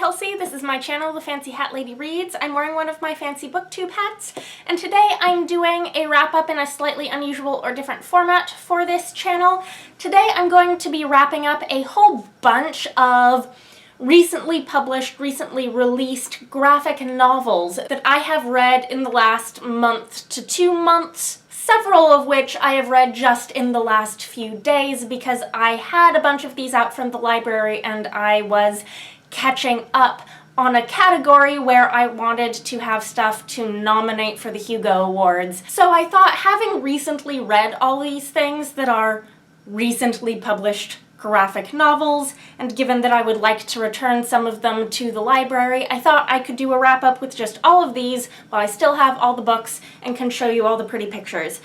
Kelsey. This is my channel, The Fancy Hat Lady Reads. I'm wearing one of my fancy booktube hats, and today I'm doing a wrap-up in a slightly unusual or different format for this channel. Today I'm going to be wrapping up a whole bunch of recently published, recently released graphic novels that I have read in the last month to 2 months. Several of which I have read just in the last few days because I had a bunch of these out from the library and I was catching up on a category where I wanted to have stuff to nominate for the Hugo Awards. So I thought, having recently read all these things that are recently published graphic novels, and given that I would like to return some of them to the library, I thought I could do a wrap-up with just all of these while I still have all the books and can show you all the pretty pictures.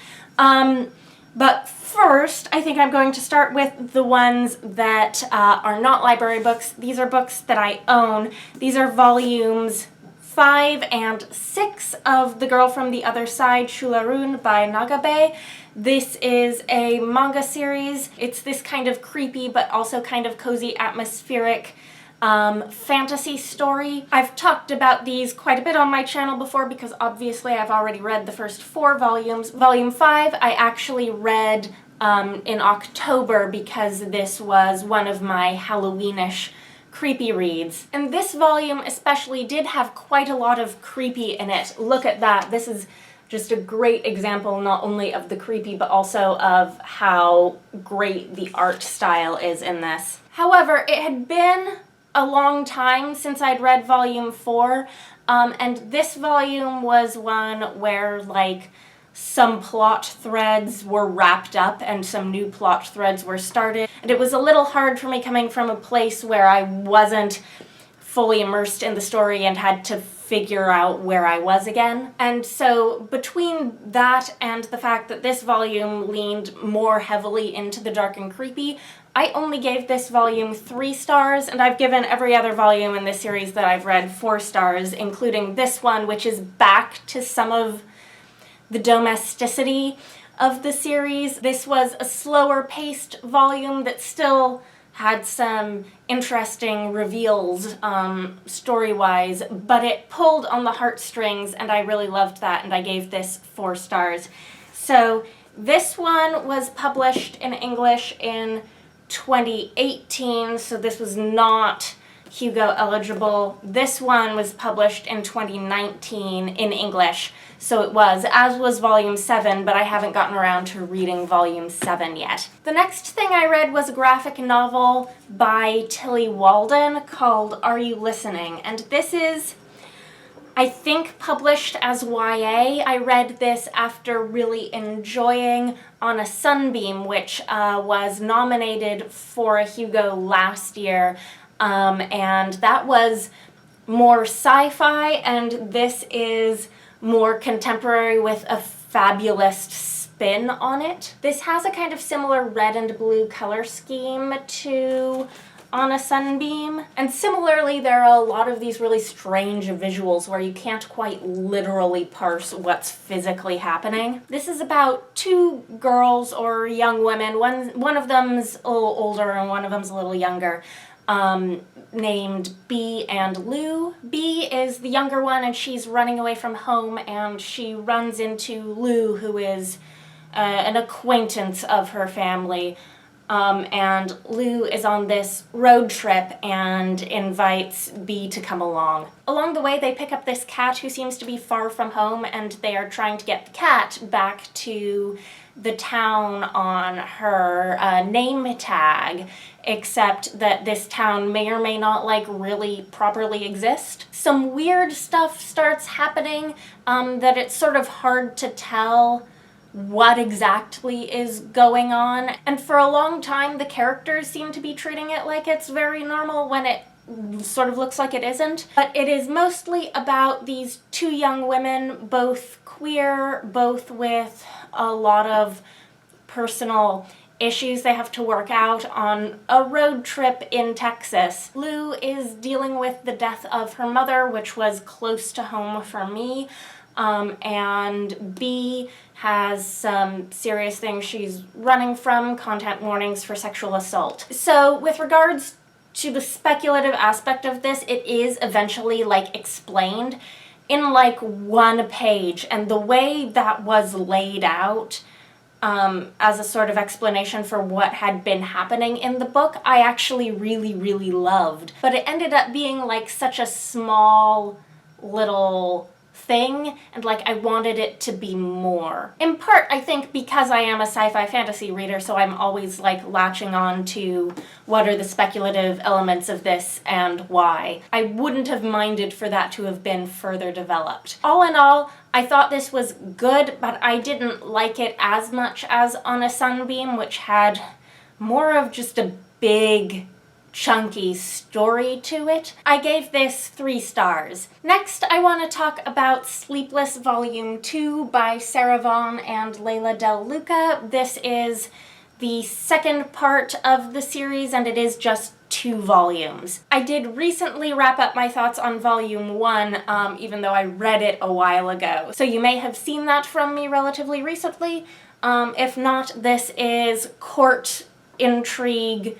But first, I think I'm going to start with the ones that are not library books. These are books that I own. These are volumes 5 and 6 of The Girl from the Other Side, Shularun by Nagabe. This is a manga series. It's this kind of creepy but also kind of cozy atmospheric fantasy story. I've talked about these quite a bit on my channel before because obviously I've already read the first 4 volumes. Volume 5 I actually read in October because this was one of my Halloweenish creepy reads. And this volume especially did have quite a lot of creepy in it. Look at that. This is just a great example not only of the creepy but also of how great the art style is in this. However, it had been a long time since I'd read volume 4, and this volume was one where like some plot threads were wrapped up and some new plot threads were started, and it was a little hard for me coming from a place where I wasn't fully immersed in the story and had to figure out where I was again. And so between that and the fact that this volume leaned more heavily into the dark and creepy, I only gave this volume 3 stars, and I've given every other volume in this series that I've read 4 stars, including this one, which is back to some of the domesticity of the series. This was a slower paced volume that still had some interesting reveals story-wise, but it pulled on the heartstrings and I really loved that, and I gave this 4 stars. So this one was published in English in 2018, so this was not Hugo eligible. This one was published in 2019 in English, so it was, as was volume 7, but I haven't gotten around to reading volume 7 yet. The next thing I read was a graphic novel by Tillie Walden called Are You Listening? And this is, I think, published as YA. I read this after really enjoying On a Sunbeam, which was nominated for a Hugo last year, and that was more sci-fi, and this is more contemporary with a fabulous spin on it. This has a kind of similar red and blue color scheme to On a Sunbeam, and similarly there are a lot of these really strange visuals where you can't quite literally parse what's physically happening. This is about 2 girls or young women, one of them's a little older and one of them's a little younger, named Bee and Lou. Bee is the younger one and she's running away from home, and she runs into Lou, who is an acquaintance of her family. And Lou is on this road trip and invites Bee to come along. Along the way, they pick up this cat who seems to be far from home, and they are trying to get the cat back to the town on her name tag, except that this town may or may not like really properly exist. Some weird stuff starts happening that it's sort of hard to tell what exactly is going on, and for a long time the characters seem to be treating it like it's very normal when it sort of looks like it isn't. But it is mostly about these 2 young women, both queer, both with a lot of personal issues they have to work out on a road trip in Texas. Lou is dealing with the death of her mother, which was close to home for me, and Bee has some serious things she's running from, content warnings for sexual assault. So with regards to the speculative aspect of this, it is eventually, like, explained in, like, one page, and the way that was laid out as a sort of explanation for what had been happening in the book, I actually really, really loved. But it ended up being, like, such a small little thing, and, like, I wanted it to be more. In part, I think, because I am a sci-fi fantasy reader, so I'm always, like, latching on to what are the speculative elements of this and why. I wouldn't have minded for that to have been further developed. All in all, I thought this was good, but I didn't like it as much as On a Sunbeam, which had more of just a big, chunky story to it. I gave this 3 stars. Next, I want to talk about Sleepless Volume 2 by Sarah Vaughn and Leila Del Luca. This is the second part of the series, and it is just 2 volumes. I did recently wrap up my thoughts on Volume 1, even though I read it a while ago. So you may have seen that from me relatively recently. If not, this is court intrigue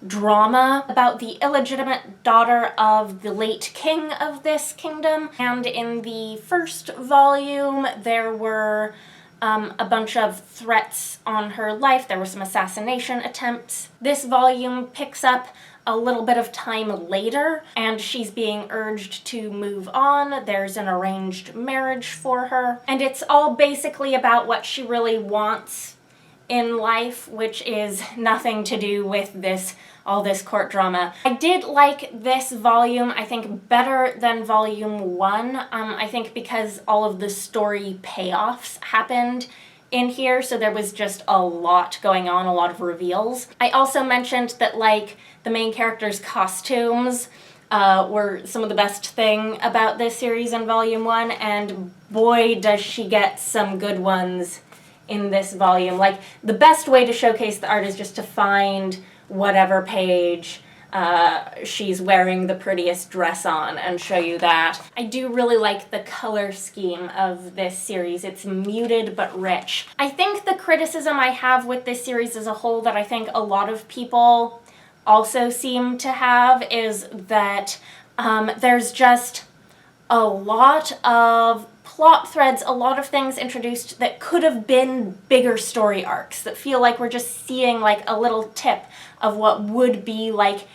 drama about the illegitimate daughter of the late king of this kingdom. And in the first volume, there were a bunch of threats on her life. There were some assassination attempts. This volume picks up a little bit of time later, and she's being urged to move on. There's an arranged marriage for her, and it's all basically about what she really wants in life, which is nothing to do with all this court drama. I did like this volume, I think, better than Volume 1, I think because all of the story payoffs happened in here, so there was just a lot going on, a lot of reveals. I also mentioned that, like, the main character's costumes were some of the best thing about this series in Volume 1, and boy does she get some good ones in this volume. Like, the best way to showcase the art is just to find whatever page she's wearing the prettiest dress on and show you that. I do really like the color scheme of this series. It's muted but rich. I think the criticism I have with this series as a whole that I think a lot of people also seem to have is that there's just a lot of plot threads, a lot of things introduced that could have been bigger story arcs that feel like we're just seeing, like, a little tip of what would be, like,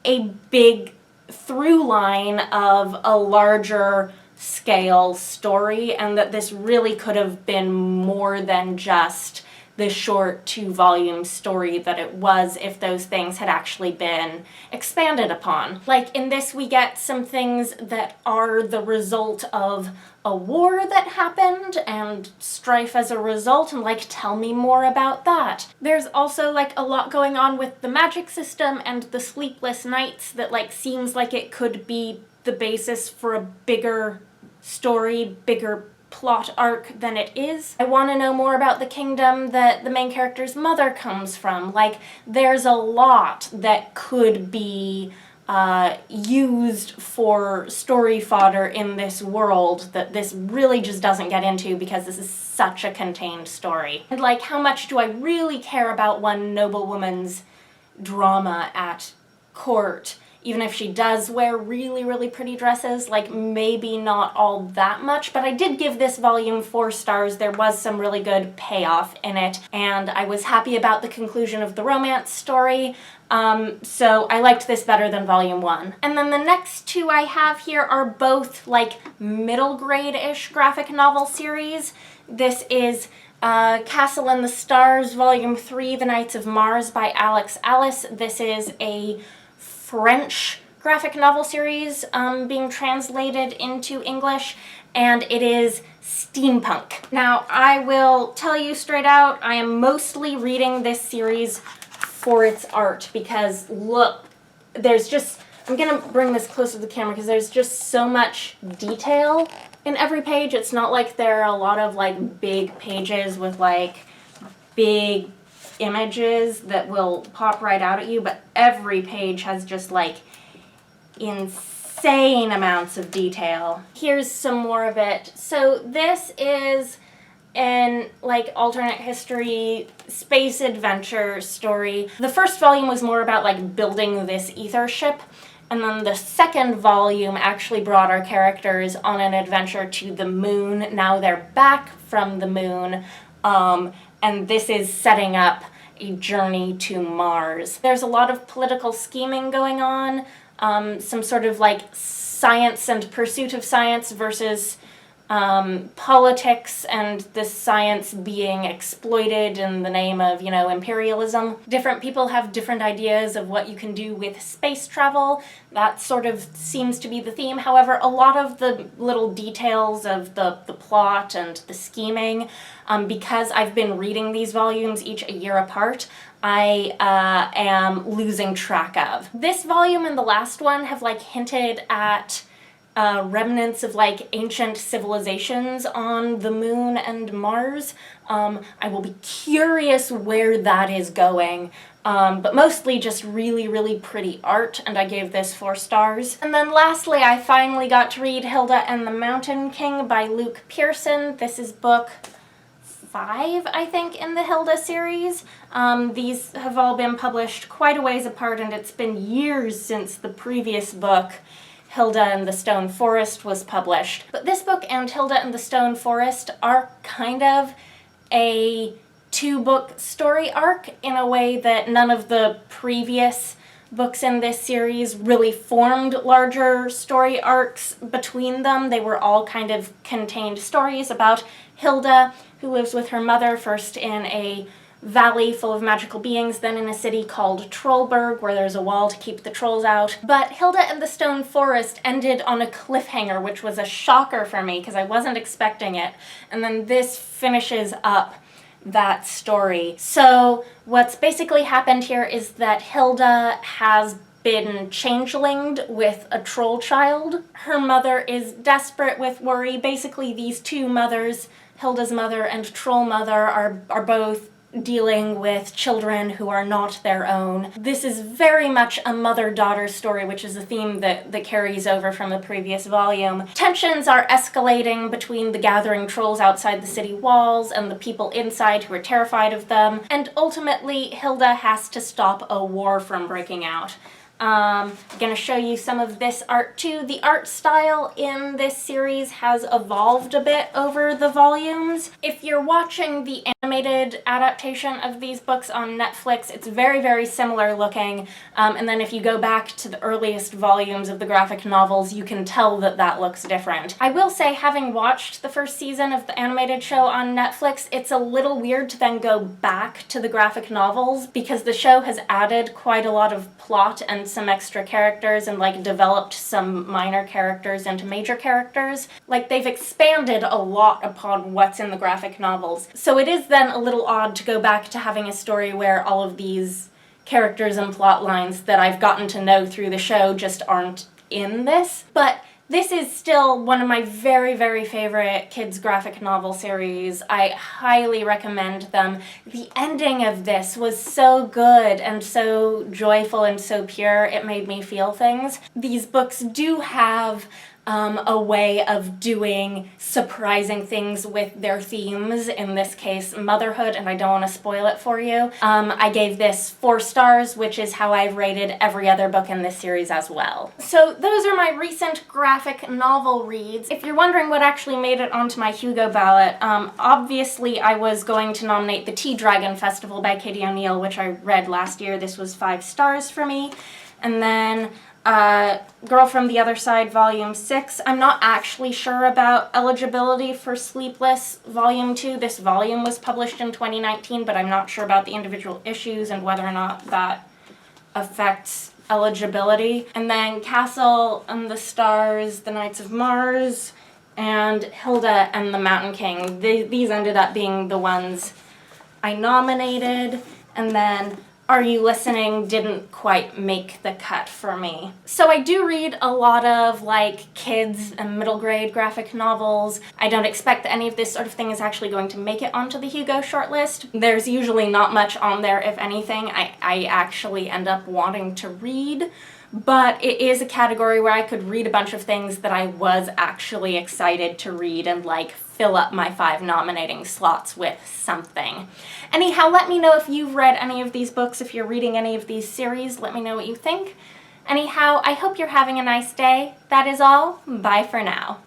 a big through line of a larger scale story, and that this really could have been more than just the short 2-volume story that it was if those things had actually been expanded upon. Like, in this we get some things that are the result of a war that happened and strife as a result, and, like, tell me more about that. There's also, like, a lot going on with the magic system and the sleepless nights that, like, seems like it could be the basis for a bigger story, bigger plot arc than it is. I want to know more about the kingdom that the main character's mother comes from. Like, there's a lot that could be used for story fodder in this world that this really just doesn't get into because this is such a contained story. And, like, how much do I really care about one noblewoman's drama at court? Even if she does wear really, really pretty dresses, like, maybe not all that much, but I did give this volume 4 stars. There was some really good payoff in it, and I was happy about the conclusion of the romance story, so I liked this better than Volume 1. And then the next 2 I have here are both, like, middle grade-ish graphic novel series. This is Castle in the Stars, Volume 3, The Knights of Mars by Alex Alice. This is a French graphic novel series being translated into English, and it is steampunk. Now, I will tell you straight out, I am mostly reading this series for its art because, look, there's just, I'm gonna bring this closer to the camera because there's just so much detail in every page. It's not like there are a lot of, like, big pages with, like, big images that will pop right out at you, but every page has just, like, insane amounts of detail. Here's some more of it. So this is an like alternate history space adventure story. The first volume was more about like building this ether ship, and then the second volume actually brought our characters on an adventure to the moon. Now they're back from the moon, and this is setting up a journey to Mars. There's a lot of political scheming going on, some sort of like science and pursuit of science versus politics and this science being exploited in the name of, you know, imperialism. Different people have different ideas of what you can do with space travel. That sort of seems to be the theme. However, a lot of the little details of the plot and the scheming, because I've been reading these volumes each a year apart, I am losing track of. This volume and the last one have like hinted at remnants of like ancient civilizations on the moon and Mars. I will be curious where that is going, but mostly just really, really pretty art, and I gave this 4 stars. And then lastly, I finally got to read Hilda and the Mountain King by Luke Pearson. This is book 5, I think, in the Hilda series. These have all been published quite a ways apart, and it's been years since the previous book, Hilda and the Stone Forest, was published. But this book and Hilda and the Stone Forest are kind of a 2-book story arc in a way that none of the previous books in this series really formed larger story arcs between them. They were all kind of contained stories about Hilda, who lives with her mother, first in a valley full of magical beings, then in a city called Trollberg, where there's a wall to keep the trolls out. But Hilda and the Stone Forest ended on a cliffhanger, which was a shocker for me because I wasn't expecting it. And then this finishes up that story. So what's basically happened here is that Hilda has been changelinged with a troll child. Her mother is desperate with worry. Basically, these 2 mothers, Hilda's mother and Troll Mother, are both dealing with children who are not their own. This is very much a mother-daughter story, which is a theme that carries over from the previous volume. Tensions are escalating between the gathering trolls outside the city walls and the people inside who are terrified of them, and ultimately Hilda has to stop a war from breaking out. I'm going to show you some of this art too. The art style in this series has evolved a bit over the volumes. If you're watching the animated adaptation of these books on Netflix, it's very, very similar looking. And then if you go back to the earliest volumes of the graphic novels, you can tell that that looks different. I will say, having watched the first season of the animated show on Netflix, it's a little weird to then go back to the graphic novels because the show has added quite a lot of plot and some extra characters and like developed some minor characters into major characters. Like, they've expanded a lot upon what's in the graphic novels. So it is then a little odd to go back to having a story where all of these characters and plot lines that I've gotten to know through the show just aren't in this. But this is still one of my very, very favorite kids' graphic novel series. I highly recommend them. The ending of this was so good and so joyful and so pure, it made me feel things. These books do have a way of doing surprising things with their themes, in this case motherhood, and I don't want to spoil it for you. I gave this 4 stars, which is how I've rated every other book in this series as well. So those are my recent graphic novel reads. If you're wondering what actually made it onto my Hugo ballot, obviously I was going to nominate The Tea Dragon Festival by Katie O'Neill, which I read last year. This was 5 stars for me. And then Girl from the Other Side, Volume 6. I'm not actually sure about eligibility for Sleepless Volume 2. This volume was published in 2019, but I'm not sure about the individual issues and whether or not that affects eligibility. And then Castle and the Stars, The Knights of Mars, and Hilda and the Mountain King. These ended up being the ones I nominated, and then Are You Listening didn't quite make the cut for me. So I do read a lot of like kids and middle grade graphic novels. I don't expect that any of this sort of thing is actually going to make it onto the Hugo shortlist. There's usually not much on there, if anything. I actually end up wanting to read, but it is a category where I could read a bunch of things that I was actually excited to read and like fill up my 5 nominating slots with something. Anyhow, let me know if you've read any of these books, if you're reading any of these series. Let me know what you think. Anyhow, I hope you're having a nice day. That is all. Bye for now.